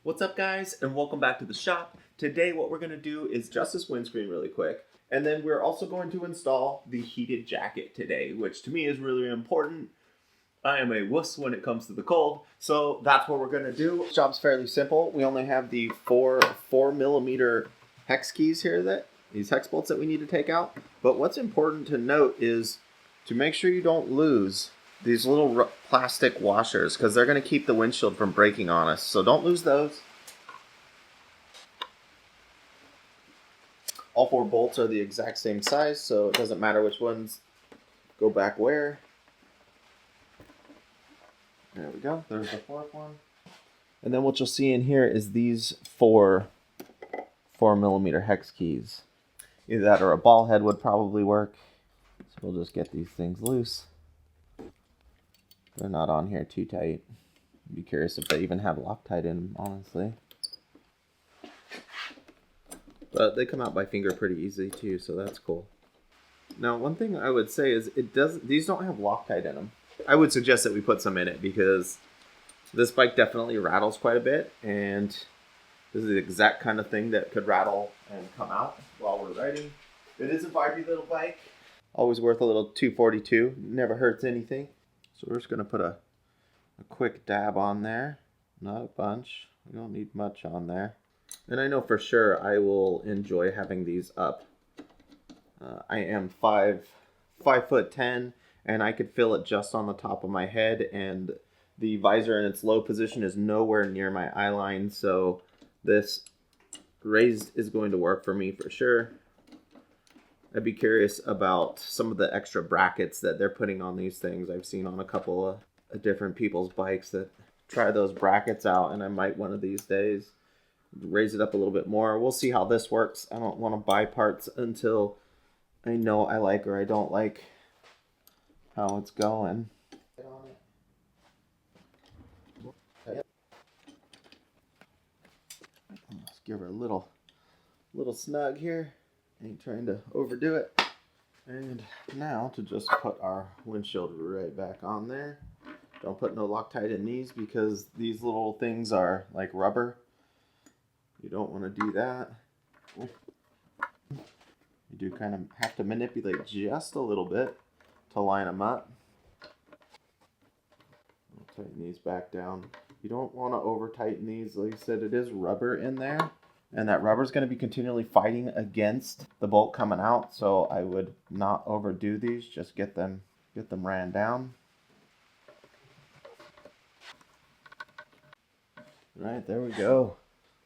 What's up, guys, and welcome back to the shop. Today what we're going to do is adjust this windscreen really quick, and then we're also going to install the heated jacket today, which to me is really important. I am a wuss when it comes to the cold, so that's what we're going to do. This job's fairly simple. We only have the four millimeter hex keys here, these hex bolts that we need to take out. But what's important to note is to make sure you don't lose these little plastic washers, because they're going to keep the windshield from breaking on us. So don't lose those. All four bolts are the exact same size, so it doesn't matter which ones go back where. There we go. There's the fourth one. And then what you'll see in here is these four millimeter hex keys. Either that or a ball head would probably work. So we'll just get these things loose. They're not on here too tight. I'd be curious if they even have Loctite in them, honestly. But they come out by finger pretty easily too, so that's cool. Now, one thing I would say is these don't have Loctite in them. I would suggest that we put some in it because this bike definitely rattles quite a bit, and this is the exact kind of thing that could rattle and come out while we're riding. It is a vibey little bike. Always worth a little 242. Never hurts anything. So we're just going to put a quick dab on there. Not a bunch. We don't need much on there. And I know for sure I will enjoy having these up. I am 5'10", and I could feel it just on the top of my head, and the visor in its low position is nowhere near my eye line, so this raised is going to work for me for sure. I'd be curious about some of the extra brackets that they're putting on these things. I've seen on a couple of different people's bikes that try those brackets out, and I might one of these days raise it up a little bit more. We'll see how this works. I don't want to buy parts until I know I like or I don't like how it's going. Let's give her a little snug here. Ain't trying to overdo it. And now to just put our windshield right back on there. Don't put no Loctite in these because these little things are like rubber. You don't want to do that. You do kind of have to manipulate just a little bit to line them up. I'll tighten these back down. You don't want to over tighten these. Like I said, it is rubber in there. And that rubber is going to be continually fighting against the bolt coming out, so I would not overdo these. Just get them ran down. Right, there we go.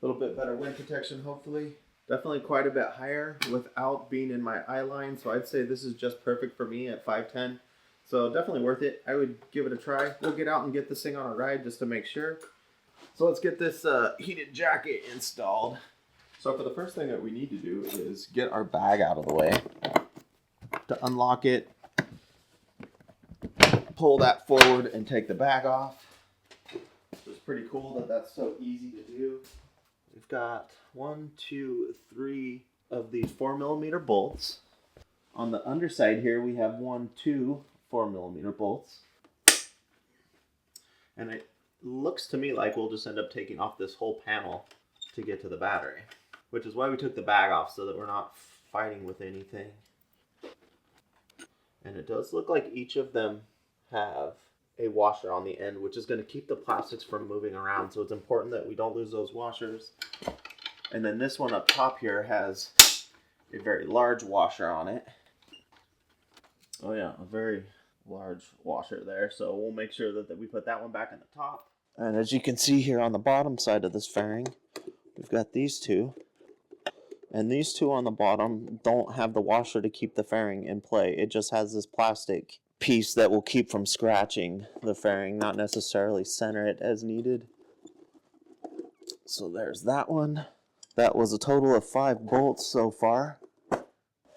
A little bit better wind protection, hopefully. Definitely quite a bit higher without being in my eye line, so I'd say this is just perfect for me at 5'10". So definitely worth it. I would give it a try. We'll get out and get this thing on a ride just to make sure. So let's get this heated jacket installed. So for the first thing that we need to do is get our bag out of the way. To unlock it, pull that forward and take the bag off. It's pretty cool that that's so easy to do. We've got 1, 2, 3 of these 4 millimeter bolts. On the underside here we have 2 4 millimeter bolts. And it looks to me like we'll just end up taking off this whole panel to get to the battery, which is why we took the bag off, so that we're not fighting with anything. And it does look like each of them have a washer on the end, which is going to keep the plastics from moving around, so it's important that we don't lose those washers. And then this one up top here has a very large washer on it. Oh yeah, a very large washer there, so we'll make sure that we put that one back in the top. And as you can see here on the bottom side of this fairing, we've got these two. And these two on the bottom don't have the washer to keep the fairing in play. It just has this plastic piece that will keep from scratching the fairing, not necessarily center it as needed. So there's that one. That was a total of 5 bolts so far.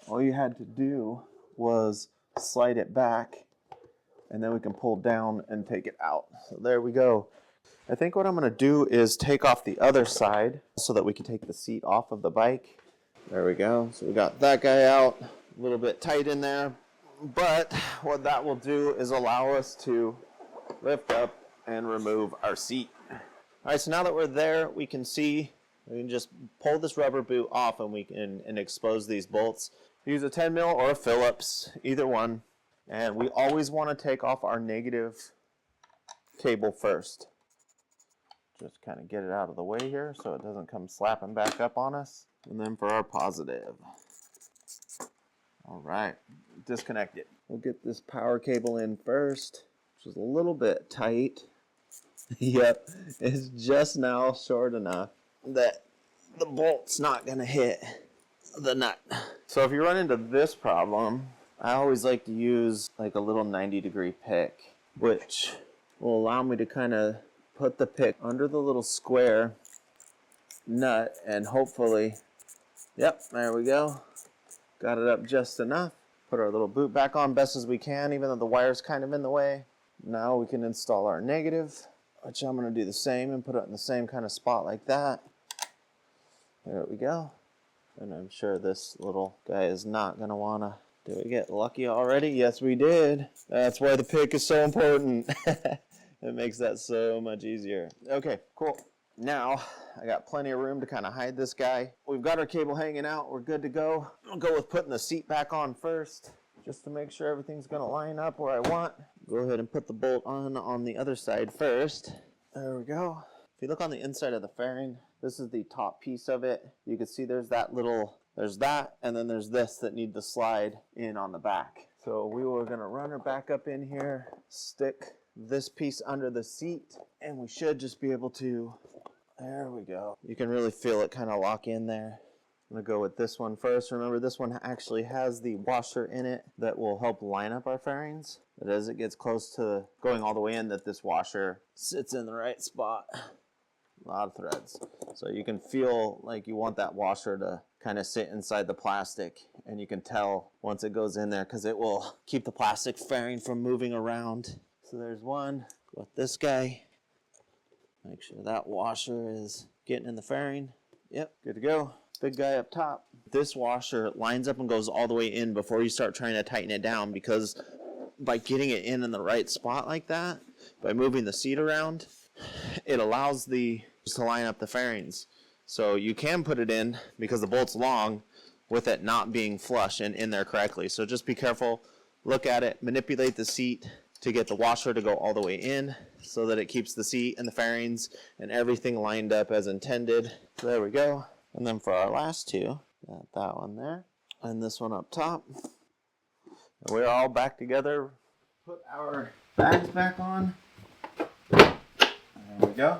All you had to do was slide it back, and then we can pull down and take it out. So there we go. I think what I'm going to do is take off the other side so that we can take the seat off of the bike. There we go. So we got that guy out, a little bit tight in there. But what that will do is allow us to lift up and remove our seat. All right, so now that we're there, we can see, we can just pull this rubber boot off and we can expose these bolts. Use a 10 mil or a Phillips, either one. And we always want to take off our negative cable first. Just kind of get it out of the way here so it doesn't come slapping back up on us. And then for our positive. All right, disconnect it. We'll get this power cable in first, which is a little bit tight. Yep, it's just now short enough that the bolt's not going to hit the nut. So if you run into this problem, I always like to use like a little 90-degree pick, which will allow me to kind of put the pick under the little square nut and hopefully, yep, there we go. Got it up just enough. Put our little boot back on best as we can, even though the wire's kind of in the way. Now we can install our negative, which I'm going to do the same and put it in the same kind of spot like that. There we go. And I'm sure this little guy is not going to want to. Did we get lucky already? Yes, we did. That's why the pick is so important. It makes that so much easier. Okay, cool. Now, I got plenty of room to kind of hide this guy. We've got our cable hanging out. We're good to go. I'll go with putting the seat back on first, just to make sure everything's going to line up where I want. Go ahead and put the bolt on the other side first. There we go. If you look on the inside of the fairing, this is the top piece of it. You can see there's that, and then there's this that need to slide in on the back. So we were going to run her back up in here, stick this piece under the seat, and we should just be able to, there we go. You can really feel it kind of lock in there. I'm going to go with this one first. Remember, this one actually has the washer in it that will help line up our fairings. But as it gets close to going all the way in, that this washer sits in the right spot. A lot of threads. So you can feel like you want that washer to kind of sit inside the plastic, and you can tell once it goes in there because it will keep the plastic fairing from moving around. So there's one. Go with this guy. Make sure that washer is getting in the fairing. Yep, good to go. Big guy up top. This washer lines up and goes all the way in before you start trying to tighten it down, because by getting it in the right spot like that, by moving the seat around, it allows to line up the fairings. So you can put it in, because the bolt's long, with it not being flush and in there correctly. So just be careful, look at it, manipulate the seat to get the washer to go all the way in so that it keeps the seat and the fairings and everything lined up as intended. So there we go. And then for our last two, got that one there and this one up top. And we're all back together. Put our bags back on. There we go.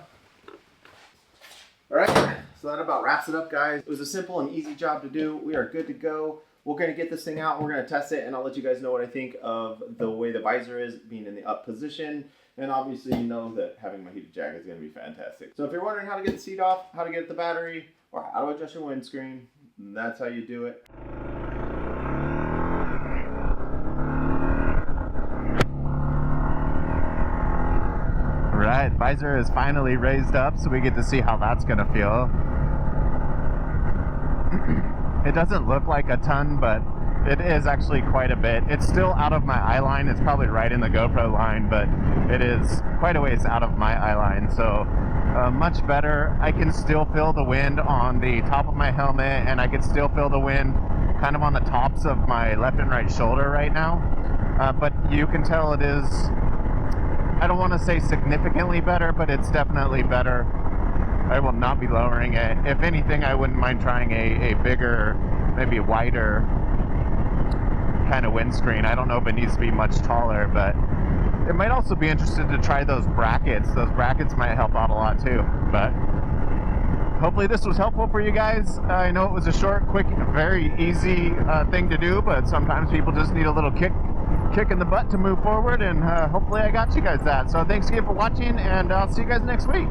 All right, so that about wraps it up, guys. It was a simple and easy job to do. We are good to go. We're going to get this thing out. We're going to test it, and I'll let you guys know what I think of the way the visor is being in the up position. And obviously, you know that having my heated jacket is going to be fantastic. So if you're wondering how to get the seat off, how to get the battery, or how to adjust your windscreen, that's how you do it. Right, visor is finally raised up, so we get to see how that's going to feel. It doesn't look like a ton, but it is actually quite a bit. It's still out of my eye line. It's probably right in the GoPro line, but it is quite a ways out of my eye line, so much better. I can still feel the wind on the top of my helmet, and I can still feel the wind kind of on the tops of my left and right shoulder right now, but you can tell it is, I don't want to say significantly better, but it's definitely better. I will not be lowering it. If anything, I wouldn't mind trying a bigger, maybe wider kind of windscreen. I don't know if it needs to be much taller, but it might also be interested to try those brackets. Those brackets might help out a lot too. But hopefully this was helpful for you guys. I know it was a short, quick, very easy thing to do, but sometimes people just need a little kick in the butt to move forward, and hopefully I got you guys that. So thanks again for watching, and I'll see you guys next week.